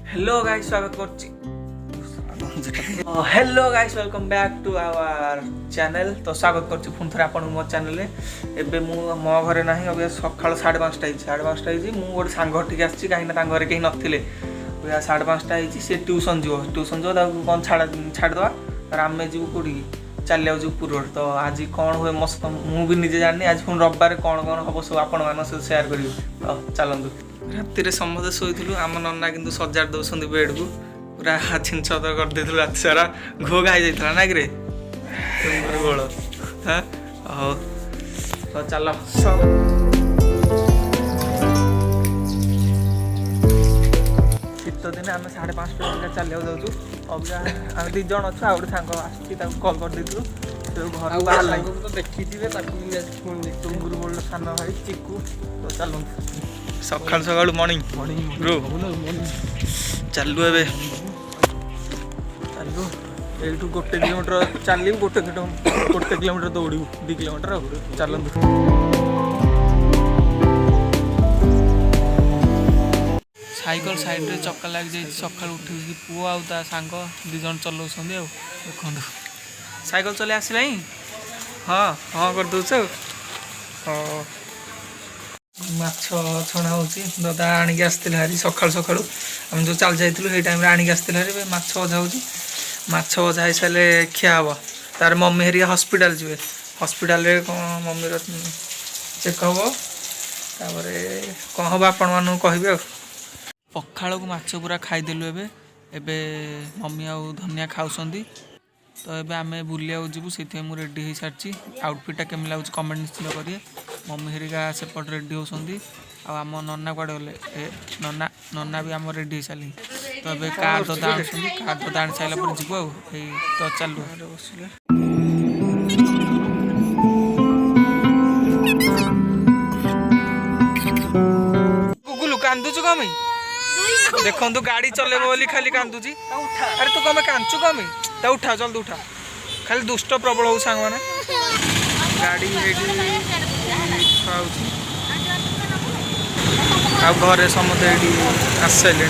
Hello guys स्वागत करछि hello guys welcome back to our channel. तो स्वागत करछि पुन थरे आपन मो चैनल एबे मु मो घरे नाही अब सकाळ 5:30 मु गोटे सांग ठीक आछि काहे ना तांग घरे केही नथिले 5:30 से ट्यूशन जो कौन छाड़ दवा और आम जीव कौटी चलिया जीव पूर्व। तो आज कौन हुए मस्त मु भी निजे जानी आज पुणी रविवार कौन कौन हम सब आपण मान सेयार कर चलतु। राति समस्ते शोलु आम नना कि सजार दौरान बेड को पूरा छिन छतर करदे राति सारा घो खाई जाता ना कि गोल हाँ हो तो चल शीत दिन आम 5:30 चलिया जाऊँ अब आम 2 जन अच्छे आउट सांग कल कर घर तो देखी तुम्बुर बोल सान भाई चिकू। तो चलू सकाल सकाल मॉर्निंग ब्रो चलू ए चलू यू 1 किलोमीटर चलू 1 किलोमीटर दौड़ू 2 किलोमीटर चलतु। साइकल साइड रे चक्का लग जाए सका उठी पुओ आ सांग 2 जन चलाऊँ देखो साइकल चले आसला हाँ हाँ कर दौच हाँ माछ छणा हो दादा आणिक आसते हारी सकाल सकाल आम जो चल जाइलु से टाइम आणिक आसते हारी माछ भजा हो माछ भजा हो सारे खिया हम तार मम्मी हेरिया हॉस्पिटल जी हॉस्पिटल रे कौन मम्मी चेक हम तापर कौन हम आपण मान कह पखाड़ को माछ पूरा खाईदेलु एबे मम्मी आ धनिया खाऊसंदी। तो ये आम बुलिया जीवु से मुझे रेडी हो सारी आउटफिटा केमी लगुच कमेंट निश्चित करेंगे। मम्मी हेरिका सेपट रेडी होती आम नना कड़े गले नना नना भी आम रेडी हो सारे। तो ये कार ददा कार ददा आनी सारा जीव तो चलू गुगुलू कांदुचु कमी देखो तू गाड़ी चलेब बोली खाली कांदुची अरे तू कमे कांचु कमी तो उठा जल्दी उठा खाली दुष्ट प्रबल हो सांग मैंने गाड़ी घरे समझे आस सारे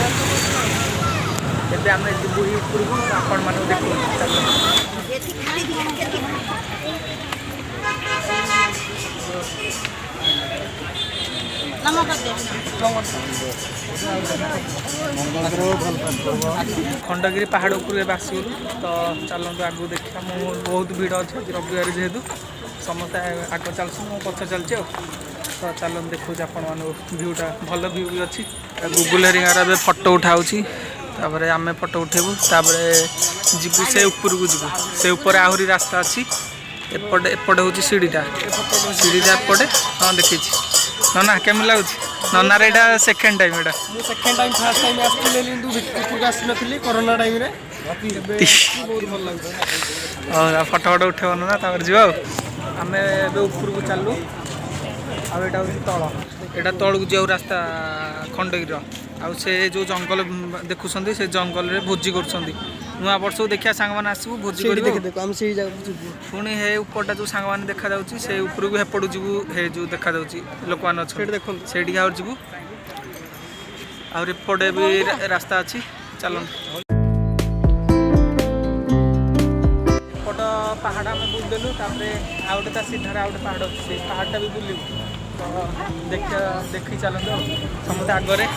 आम जीवु पूर्व आपण मान देख खंडगिरी पहाड़ उपर आसगलु। तो चलते आगू देखा मु बहुत भीड़ अच्छे रविवार जेहेतु समस्ते आग चलती पछ चलती तो चल देखा आपण भ्यूटा भल भ्यू भी अच्छी गूगल हेरिंगार फोटो उठाऊँगी आम फोटो उठेबू जीवु से ऊपर को जीवु से ऊपर आहरी रास्ता अच्छी एपटे एपटे हूँ सीढ़ीटा एपटे हाँ देखी नना केमी लगुच ननार यहाँ सेकेंड टाइम यहाँ सेकेंड टाइम फर्स्ट टाइम आसले भितर आसनी कोरोना टाइम रे बहुत भल लगे फटो फटो उठे ना जी आम ऊपर को चलू आटा हूँ तल यहाँ तल को जाऊ रास्ता खंडगिर आउ से जो जंगल देखुं से जंगल में भोजी कर नुआ वर्ष को देखा सांग मैंने आसबू भोजी पुणी हे उपरटा जो सांग मैंने देखा से ऊपर को हेपटू जीवु हे जो देखा लोक मैंने से जीवु आउटे भी रास्ता अच्छी चल पहाड़ आम बुलदेलु आउटे सीधार आउटे पहाड़ अच्छे से पहाड़टा भी बुलू तो देखी चलते समस्ते आगे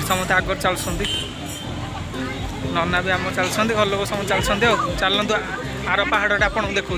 समस्ते आगे चलुँच नना भी आम चलते घर लोग सब चलते चलतु आर पहाड़ा आपको देखा।